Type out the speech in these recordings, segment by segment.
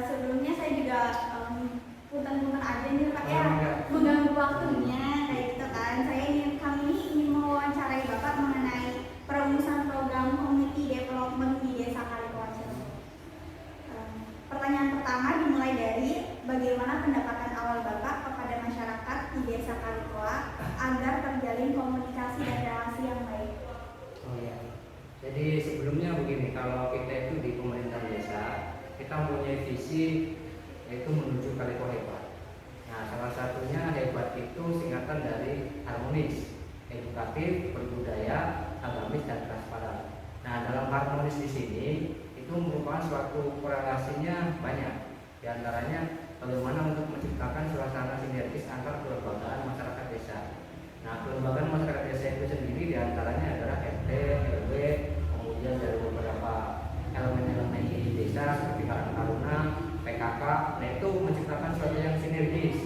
sebelumnya saya juga punten-punten aja nih Pak ya, mengganggu waktunya kayak gitu kan. Kami ini ingin mewawancarai Bapak mengenai perumusan program community development di Desa Kalikoa Cirebon. Pertanyaan pertama dimulai dari bagaimana pendapatan awal Bapak kepada masyarakat di Desa Kalikoa agar terjalin komunikasi dan relasi yang baik. Oh ya. Jadi sebelumnya begini, kalau kita itu di pemerintah desa, kita mempunyai visi yaitu menuju Kalikoa hebat. Nah, salah satunya hebat itu singkatan dari harmonis, edukatif, berbudaya, agamis, dan transparan. Nah, dalam harmonis di sini itu merupakan suatu korelasinya banyak. Di antaranya bagaimana untuk menciptakan suasana sinergis antar kelembagaan masyarakat desa. Nah, kelembagaan masyarakat desa itu sendiri diantaranya adalah RT, RW, kemudian dari beberapa elemen-elemen di desa seperti Karang Taruna, PKK. Nah, itu menciptakan suatu yang sinergis.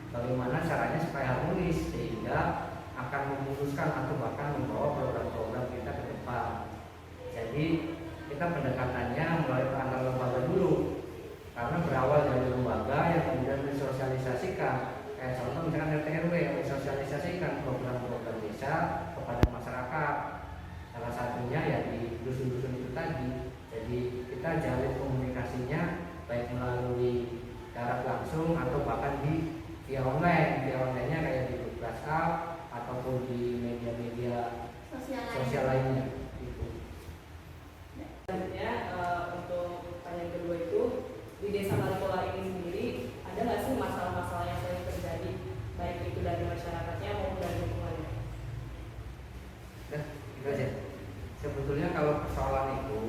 Bagaimana caranya supaya harmonis sehingga akan memutuskan atau bahkan membawa program-program kita ke depan. Jadi kita pendekatannya melalui antar lembaga dulu, karena berawal dari lembaga yang kemudian disosialisasikan. Kayak contoh misalkan RT RW yang mensosialisasikan program-program desa kepada masyarakat. Salah satunya ya di dusun-dusun itu tadi. Jadi kita jalin komunikasinya baik melalui jarak langsung atau bahkan di via online. Via online-nya kayak di grup WhatsApp ataupun di media-media sosial lainnya. Selanjutnya untuk pertanyaan kedua itu di Desa Kalikoa ini sendiri ada nggak sih masalah-masalah yang sering terjadi baik itu dari masyarakatnya maupun dari lingkungannya? Nah, itu aja. Sebetulnya kalau persoalan itu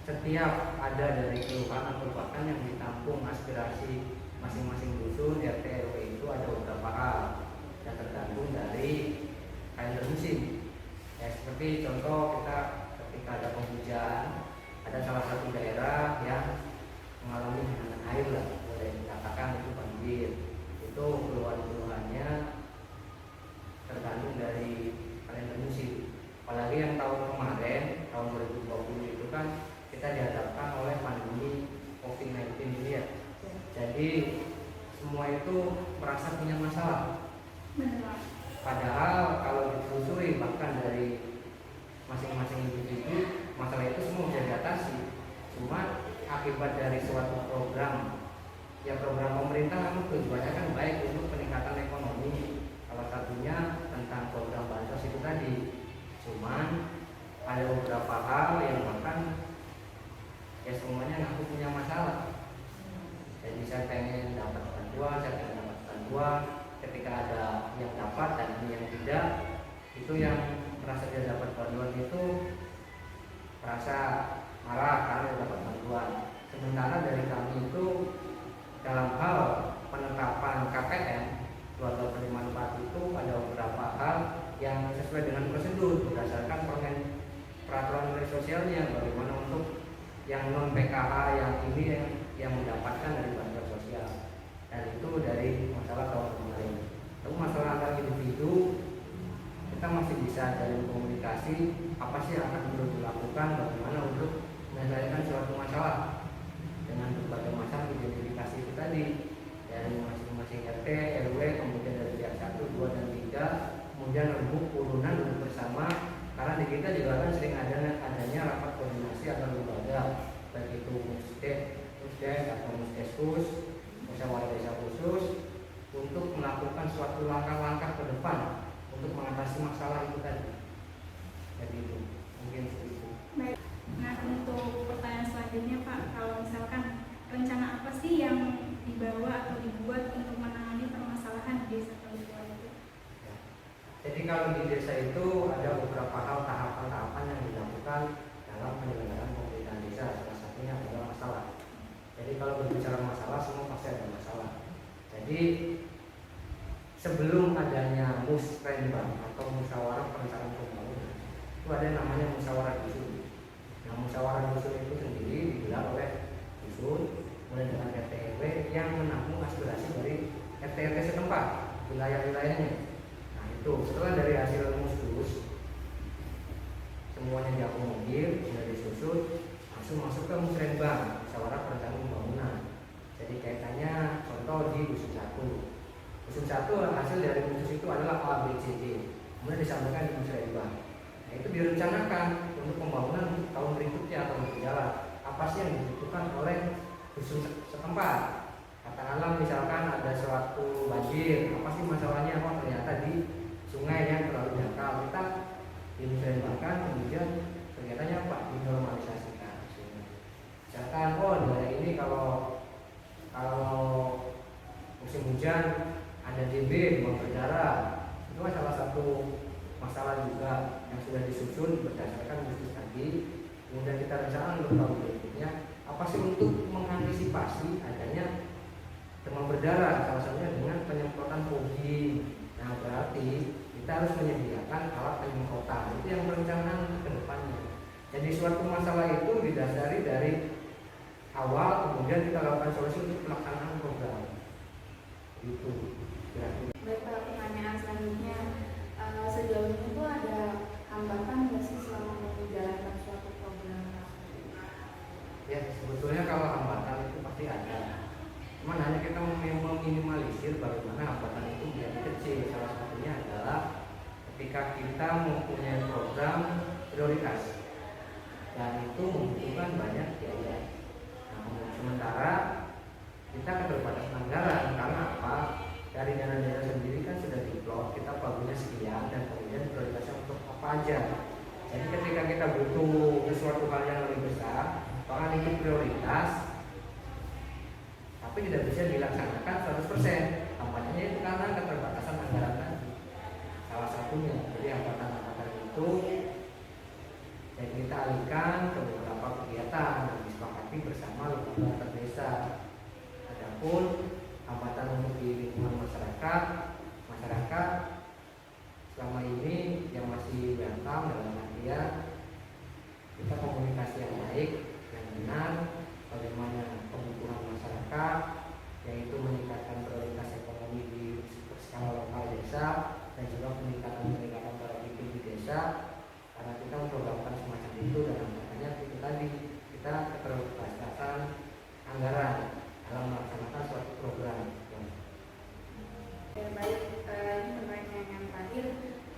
setiap ada dari keluhan atau bahkan yang ditampung aspirasi masing-masing dusun RT RW itu ada beberapa hal yang tergantung dari kalender musim. Ya, seperti contoh kita ketika ada penghujan, ada salah satu daerah yang mengalami genangan air lah, boleh dikatakan itu banjir. Itu keluhan-keluhannya tergantung dari kalender musim. Apalagi yang tahun kemarin, tahun 2020 itu kan kita dihadapkan oleh pandemi COVID-19 ini ya. Jadi semua itu merasa punya masalah. Padahal kalau ditelusuri bahkan dari masing-masing individu, masalah itu semua bisa diatasi. Cuma akibat dari suatu program, ya program pemerintah namun tujuannya kan baik untuk peningkatan ekonomi. Salah satunya tentang program bansos itu tadi. Cuman ada beberapa hal yang bahkan ya semuanya ngaku punya masalah. Jadi saya pengen dapat bantuan, saya pengen dapat bantuan. Ketika ada yang dapat dan yang tidak, itu yang merasa dia dapat bantuan itu merasa marah karena dia dapat bantuan. Sementara dari kami itu dalam hal penetapan KPM keluarga penerima manfaat itu ada beberapa hal yang sesuai dengan prosedur berdasarkan peraturan menteri sosialnya, bagaimana untuk yang non PKH yang ini yang mendapatkan dari bantuan sosial, dan itu dari masalah tahun kemarin. Lalu masalah antar individu kita masih bisa jalin komunikasi apa sih yang akan perlu dilakukan, bagaimana untuk menyelesaikan suatu masalah dengan berbagai macam identifikasi itu tadi dari masing-masing RT, RW, kemudian dari pihak 1, 2, dan 3, kemudian rembuk urunan duduk bersama. Karena di kita juga kan sering adanya rapat koordinasi antar lembaga, baik itu Musdek atau Muskeskus, musyawarah desa khusus, untuk melakukan suatu langkah-langkah ke depan untuk mengatasi masalah itu tadi. Jadi itu mungkin seperti. Baik. Nah, untuk pertanyaan selanjutnya Pak, kalau misalkan rencana apa sih yang dibawa atau dibuat untuk menangani permasalahan di desa Kalikoa itu? Jadi kalau di desa itu ada beberapa hal tahapan-tahapan yang dilakukan dalam penyelenggaraan pemerintahan desa. Salah satunya adalah masalah. Jadi kalau berbicara masalah, semua pasti ada masalah. Jadi sebelum adanya musrenbang atau musyawarah perencanaan pembangunan, itu ada yang namanya musyawarah dusun. Nah, musyawarah dusun itu sendiri digelar oleh dusun, mulai dengan RT RW yang menampung aspirasi dari RT RW setempat, wilayah-wilayahnya. Setelah dari hasil musdus semuanya diakomodir, sudah disusun, langsung masuk masuk ke musrenbang, musyawarah perencanaan pembangunan. Jadi kaitannya contoh di dusun 1. Dusun 1 hasil dari dusun itu adalah A, B, C, D. Kemudian disampaikan di musrenbang. Nah, itu direncanakan untuk pembangunan tahun berikutnya atau berjalan. Apa sih yang dibutuhkan oleh dusun setempat? Katakanlah misalkan ada suatu banjir, apa sih masalahnya? Oh ternyata di sungai yang terlalu dangkal, kita dimusrenbangkan, kemudian kegiatannya apa? Dinormalisasikan. Misalkan oh daerah ini kalau musim hujan ada DB demam berdarah, itu kan salah satu masalah juga yang sudah disusun berdasarkan bisnis tadi. Kemudian kita rencana untuk tahun berikutnya apa sih untuk mengantisipasi adanya demam berdarah, salah satunya dengan penyemprotan fogging. Nah berarti kita harus menyediakan alat penyemprotan, itu yang perencanaan ke depannya. Jadi suatu masalah itu didasari dari awal, kemudian kita lakukan solusi untuk pelaksanaan program. Itu kira-kira. Baik, pertanyaan selanjutnya, sejauh ini tuh ada hambatan nggak sih selama menjalankan suatu program? Ya sebetulnya kalau hambatan itu pasti ada. Cuman hanya kita meminimalisir bagaimana hambatan itu menjadi kecil. Salah satunya adalah ketika kita mempunyai program prioritas dan itu membutuhkan banyak biaya. Nah, sementara kita keterbatasan anggaran karena apa? Dari dana-dana sendiri kan sudah diplot, kita pagunya sekian dan kemudian prioritasnya untuk apa aja. Jadi ketika kita butuh sesuatu hal yang lebih besar, bahkan itu prioritas, tapi tidak bisa dilaksanakan 100%. Hambatannya itu karena keterbatasan anggaran tadi. Salah satunya, jadi hambatan-hambatan itu yang kita alihkan ke beberapa kegiatan yang disepakati bersama lembaga desa. Adapun hambatan untuk di lingkungan masyarakat selama ini yang masih welcome dalam artian kita komunikasi yang baik, yang benar, bagaimana kebutuhan masyarakat, yaitu meningkatkan prioritas ekonomi di skala lokal desa dan juga peningkatan produktivitas di desa. Karena kita memprogramkan semacam itu dan makanya itu tadi kita keterbatasan anggaran dalam melaksanakan suatu program. Ya, baik, ini pertanyaan yang terakhir,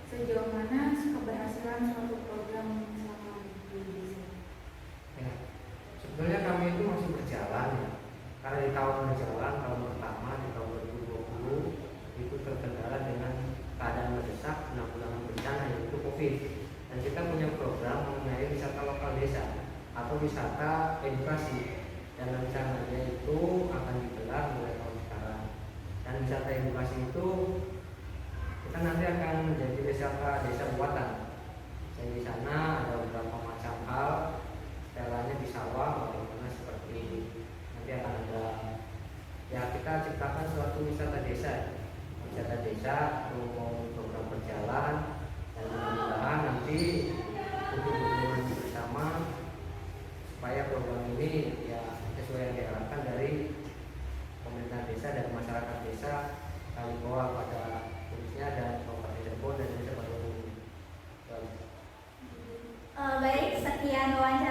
sejauh mana keberhasilan suatu program selama di desa? Ya, sebetulnya kami itu masih berjalan ya. Karena di tahun pertama di tahun 2020 itu terkendala dengan keadaan mendesak penanggulangan bencana yaitu COVID. Dan kita punya program mengenai wisata lokal desa atau wisata edukasi, dan rencananya itu akan digelar mulai tahun sekarang. Dan wisata edukasi itu kita nanti akan menjadi wisata desa buatan. Jadi di sana ada beberapa macam hal, setelahnya di sawah bagaimana seperti ini. Nanti akan ada ya kita ciptakan suatu wisata desa mau program berjalan. Dan mudah-mudahan nanti untuk bersama supaya program ini ya sesuai yang diharapkan dari pemerintah desa dan masyarakat desa Kaliboa pada khususnya dan Kabupaten Cirebon dan Desa Baru. Baik, sekian wawancara